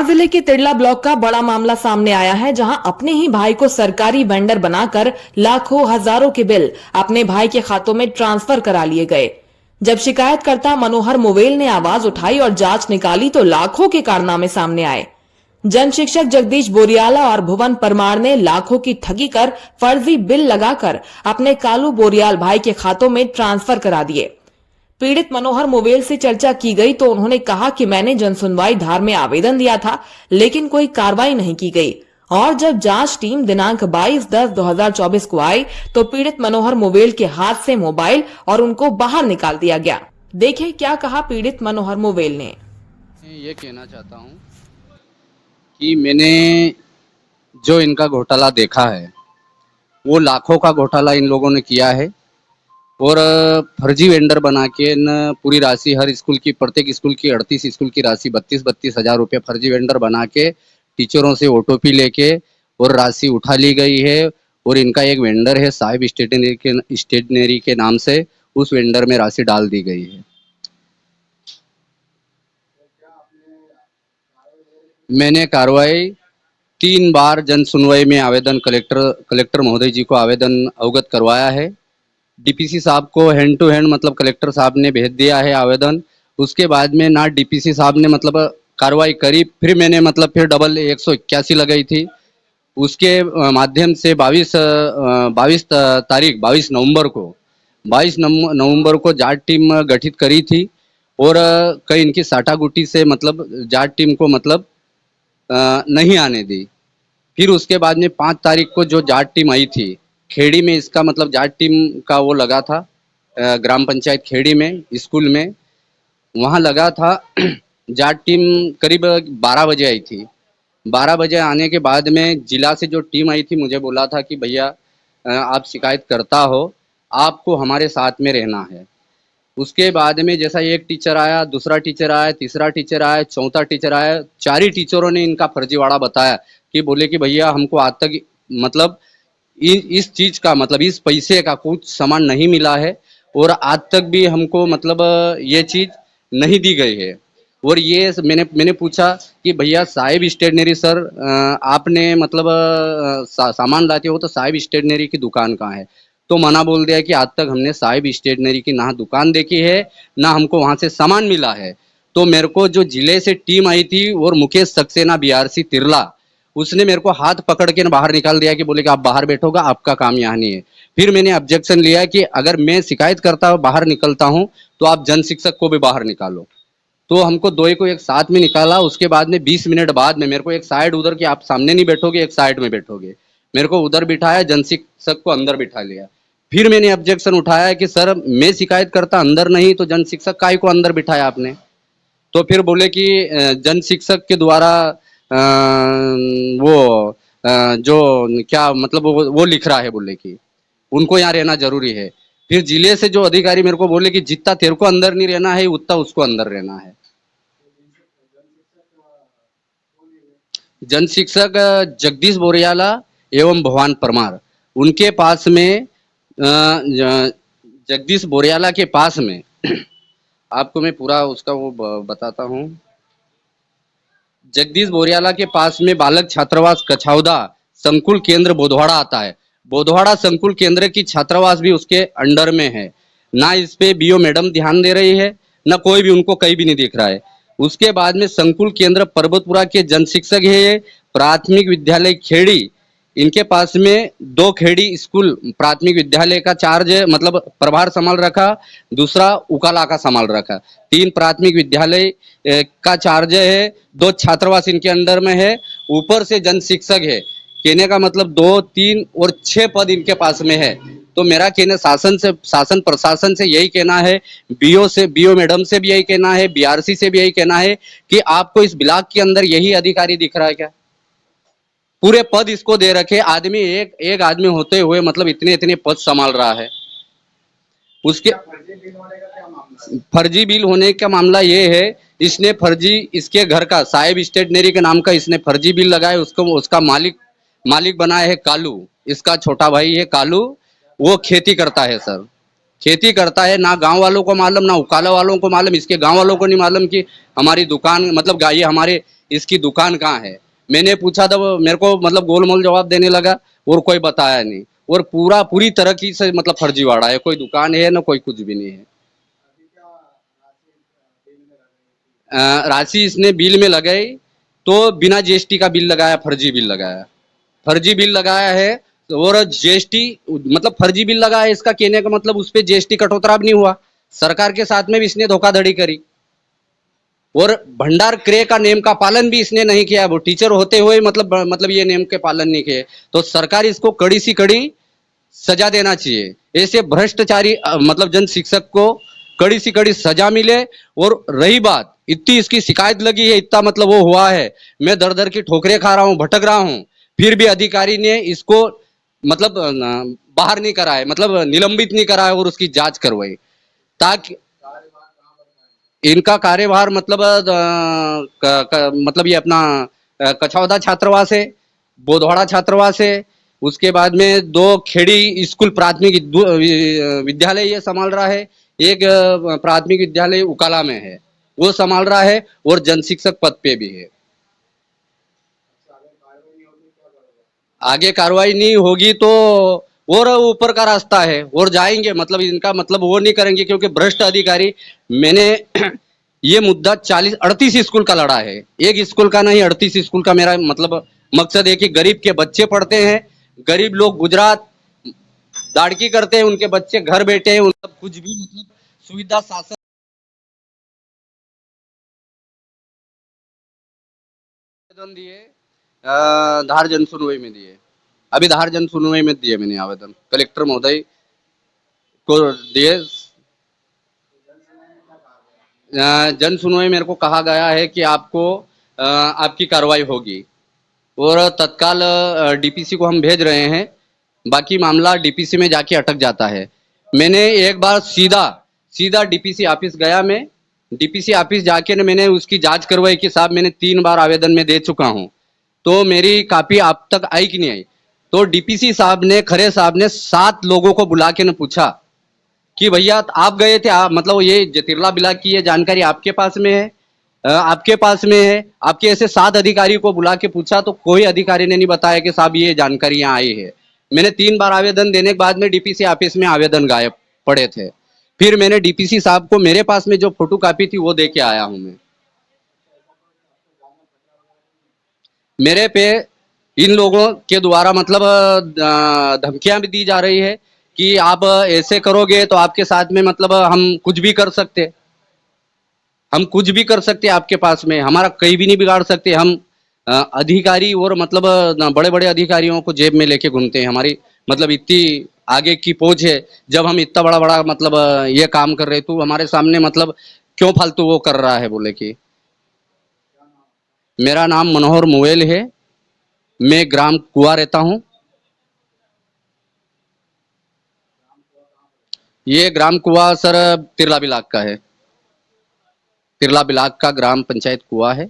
जिले के तिड़ला ब्लॉक का बड़ा मामला सामने आया है, जहां अपने ही भाई को सरकारी वेंडर बनाकर लाखों हजारों के बिल अपने भाई के खातों में ट्रांसफर करा लिए गए। जब शिकायतकर्ता मनोहर मोवेल ने आवाज उठाई और जांच निकाली तो लाखों के कारनामे सामने आए। जन शिक्षक जगदीश बोरियाला और भुवन परमार ने लाखों की ठगी कर फर्जी बिल लगाकर अपने कालू बोरियाल भाई के खातों में ट्रांसफर करा दिए। पीड़ित मनोहर मोवेल से चर्चा की गई तो उन्होंने कहा कि मैंने जनसुनवाई धार में आवेदन दिया था, लेकिन कोई कार्रवाई नहीं की गई और जब जांच टीम दिनांक 22/10/2024 को आई तो पीड़ित मनोहर मोवेल के हाथ से मोबाइल और उनको बाहर निकाल दिया गया। देखिए क्या कहा पीड़ित मनोहर मोवेल ने। ये कहना चाहता हूँ कि मैंने जो इनका घोटाला देखा है वो लाखों का घोटाला इन लोगों ने किया है और फर्जी वेंडर बना के न पूरी राशि हर स्कूल की प्रत्येक स्कूल की 38 स्कूल की राशि 32-32 हज़ार रुपये फर्जी वेंडर बना के टीचरों से ओटोपी लेके और राशि उठा ली गई है। और इनका एक वेंडर है साहिब स्टेशनरी के नाम से, उस वेंडर में राशि डाल दी गई है। मैंने कार्रवाई 3 बार जन सुनवाई में आवेदन कलेक्टर महोदय जी को आवेदन अवगत करवाया है। डीपीसी साहब को हैंड टू हैंड मतलब कलेक्टर साहब ने भेज दिया है आवेदन। उसके बाद में ना डीपीसी साहब ने मतलब कार्रवाई करी, फिर मैंने मतलब फिर डबल 181 लगाई थी। उसके माध्यम से 22 नवंबर को जाट टीम गठित करी थी और कई इनकी साटागुटी से मतलब जाट टीम को मतलब नहीं आने दी। फिर उसके बाद में 5 तारीख को जो जाट टीम आई थी खेड़ी में, इसका मतलब जाट टीम का वो लगा था ग्राम पंचायत खेड़ी में स्कूल में, वहाँ लगा था। जाट टीम करीब 12 बजे आई थी। 12 बजे आने के बाद में जिला से जो टीम आई थी मुझे बोला था कि भैया आप शिकायत करता हो, आपको हमारे साथ में रहना है। उसके बाद में जैसा एक टीचर आया, दूसरा टीचर आया, तीसरा टीचर आया, चौथा टीचर आया, 4 ही टीचरों ने इनका फर्जीवाड़ा बताया कि बोले कि भैया हमको आज तक मतलब इस चीज़ का मतलब इस पैसे का कुछ सामान नहीं मिला है और आज तक भी हमको मतलब ये चीज़ नहीं दी गई है। और ये मैंने पूछा कि भैया साहिब स्टेशनरी सर आपने मतलब सामान लाते हो तो साहिब स्टेशनरी की दुकान कहाँ है? तो मना बोल दिया कि आज तक हमने साहिब स्टेशनरी की ना दुकान देखी है ना हमको वहाँ से सामान मिला है। तो मेरे को जो जिले से टीम आई थी और मुकेश सक्सेना बीआरसी तिरला, उसने मेरे को हाथ पकड़ के बाहर निकाल दिया कि बोले कि आप बाहर बैठोगा, आपका काम यहाँ नहीं है। फिर मैंने ऑब्जेक्शन लिया कि अगर मैं शिकायत करता हूँ बाहर निकलता हूँ तो आप जन शिक्षक को भी बाहर निकालो। तो हमको दो को एक साथ में निकाला। उसके बाद में 20 मिनट बाद में मेरे को एक साइड उधर कि आप सामने नहीं बैठोगे, एक साइड में बैठोगे, मेरे को उधर बिठाया, जन शिक्षक को अंदर बिठा लिया। फिर मैंने ऑब्जेक्शन उठाया कि सर मैं शिकायत करता अंदर नहीं तो जन शिक्षक काय को अंदर बिठाया आपने? तो फिर बोले कि जन शिक्षक के द्वारा जो क्या मतलब वो लिख रहा है, बोले कि उनको यहाँ रहना जरूरी है। फिर जिले से जो अधिकारी मेरे को बोले कि जितना तेरे को अंदर नहीं रहना है उतना उसको अंदर रहना है। जन शिक्षक जगदीश बोरियाला एवं भगवान परमार, उनके पास में जगदीश बोरियाला के पास में आपको मैं पूरा उसका वो बताता हूँ। जगदीश बोरियाला के पास में बालक छात्रावास कछावदा संकुल केंद्र बोधवाड़ा आता है। बोधवाड़ा संकुल केंद्र की छात्रावास भी उसके अंडर में है। ना इस पे बीओ मैडम ध्यान दे रही है, ना कोई भी उनको कहीं भी नहीं दिख रहा है। उसके बाद में संकुल केंद्र पर्वतपुरा के जन शिक्षक है। प्राथमिक विद्यालय खेड़ी, इनके पास में 2 खेड़ी स्कूल प्राथमिक विद्यालय का चार्ज मतलब प्रभार संभाल रखा, दूसरा उकाला का संभाल रखा। 3 प्राथमिक विद्यालय का चार्ज है, 2 छात्रावास इनके अंदर में है, ऊपर से जन शिक्षक है। कहने का मतलब 2, 3 और 6 पद इनके पास में है। तो मेरा कहना शासन प्रशासन से यही कहना है, बीओ मैडम से भी यही कहना है, बीआरसी से भी यही कहना है कि आपको इस ब्लॉक के अंदर यही अधिकारी दिख रहा है क्या? पूरे पद इसको दे रखे, आदमी एक आदमी होते हुए मतलब इतने पद संभाल रहा है। उसके फर्जी बिल होने का मामला ये है, इसने फर्जी इसके घर का साहिब स्टेशनरी के नाम का इसने फर्जी बिल लगाया। उसको उसका मालिक बनाया है कालू, इसका छोटा भाई है कालू। वो खेती करता है सर, खेती करता है। ना गांव वालों को मालूम, ना उकाला वालों को मालूम, इसके गांव वालों को नहीं मालूम कि हमारी दुकान मतलब ये हमारे इसकी दुकान कहाँ है। मैंने पूछा तो वो मेरे को मतलब गोलमोल जवाब देने लगा और कोई बताया नहीं। और पूरी तरह से मतलब फर्जीवाड़ा है, कोई दुकान है ना कोई कुछ भी नहीं है। राशि इसने बिल में लगाई तो बिना जीएसटी का बिल लगाया, फर्जी बिल लगाया, फर्जी बिल लगाया है। और जीएसटी मतलब फर्जी बिल लगाया, इसका कहने का मतलब उस पर जीएसटी कटौतरा भी नहीं हुआ। सरकार के साथ में भी इसने धोखाधड़ी करी और भंडार क्रय का नियम का पालन भी इसने नहीं किया। वो टीचर होते हुए मतलब ये नियम के पालन नहीं किए, तो सरकार इसको कड़ी सी कड़ी सजा देना चाहिए। ऐसे भ्रष्टाचारी मतलब जन शिक्षक को कड़ी सी कड़ी सजा मिले। और रही बात, इतनी इसकी शिकायत लगी है, इतना मतलब वो हुआ है, मैं दर दर की ठोकरें खा रहा हूँ, भटक रहा हूँ, फिर भी अधिकारी ने इसको मतलब बाहर नहीं कराए, मतलब निलंबित नहीं कराया और उसकी जांच करवाई। ताकि इनका कार्यभार मतलब मतलब ये अपना कछौदा छात्रावास है, बोधवाड़ा छात्रावास है, उसके बाद में 2 खेड़ी स्कूल प्राथमिक विद्यालय ये संभाल रहा है, एक प्राथमिक विद्यालय उकाला में है वो संभाल रहा है, और जन शिक्षक पद पे भी है। आगे कार्रवाई नहीं होगी तो और ऊपर का रास्ता है और जाएंगे, मतलब इनका मतलब वो नहीं करेंगे, क्योंकि भ्रष्ट अधिकारी। मैंने ये मुद्दा 38 स्कूल का लड़ा है, एक स्कूल का नहीं, 38 स्कूल का। मेरा मतलब मकसद है कि गरीब के बच्चे पढ़ते हैं, गरीब लोग गुजरात दाड़की करते हैं, उनके बच्चे घर बैठे हैं, उनका कुछ भी मतलब सुविधा शासन आवेदन दिए, धार जन सुनवाई में दिए, अभी धार जन सुनवाई में दिए मैंने आवेदन, कलेक्टर महोदय को दिए। जन सुनवाई मेरे को कहा गया है कि आपको आपकी कार्रवाई होगी और तत्काल डीपीसी को हम भेज रहे हैं, बाकी मामला डीपीसी में जाके अटक जाता है। मैंने एक बार सीधा डीपीसी ऑफिस गया, मैं डीपीसी ऑफिस जाके ने मैंने उसकी जांच करवाई कि साहब मैंने 3 बार आवेदन में दे चुका हूं, तो मेरी कॉपी आप तक आई कि नहीं आई। तो डीपीसी साहब ने, खरे साहब ने 7 लोगों को बुला के ने पूछा कि भैया आप गए थे, मतलब ये जतिरला बिलाक की ये जानकारी आपके पास में है, आपके पास में है। आपके ऐसे 7 अधिकारी को बुला के पूछा तो कोई अधिकारी ने नहीं बताया कि साहब ये जानकारी यहाँ आई है। मैंने 3 बार आवेदन देने के बाद में डीपीसी ऑफिस में आवेदन गायब पड़े थे। फिर मैंने डीपीसी साहब को मेरे पास में जो फोटो कॉपी थी वो दे के आया हूं मैं। मेरे पे इन लोगों के द्वारा मतलब धमकियां भी दी जा रही है कि आप ऐसे करोगे तो आपके साथ में मतलब हम कुछ भी कर सकते, हम कुछ भी कर सकते आपके पास में, हमारा कहीं भी नहीं बिगाड़ सकते। हम अधिकारी और मतलब बड़े बड़े अधिकारियों को जेब में लेके घूमते हैं, हमारी मतलब इतनी आगे की पहुंच है। जब हम इतना बड़ा बड़ा मतलब ये काम कर रहे तो हमारे सामने मतलब क्यों फालतू वो कर रहा है बोले कि। मेरा नाम मनोहर मुवेल है, मैं ग्राम कुआ रहता हूँ। ये ग्राम कुआ सर तिरला बिलाक का है, तिरला बिलाक का ग्राम पंचायत कुआ है।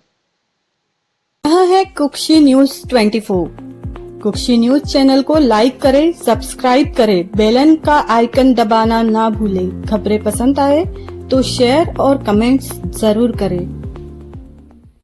यह है Kukshi news 24। Kukshi news channel को लाइक करें, सब्सक्राइब करें, बेलन का आइकन दबाना ना भूलें। खबरें पसंद आए तो शेयर और कमेंट्स जरूर करें।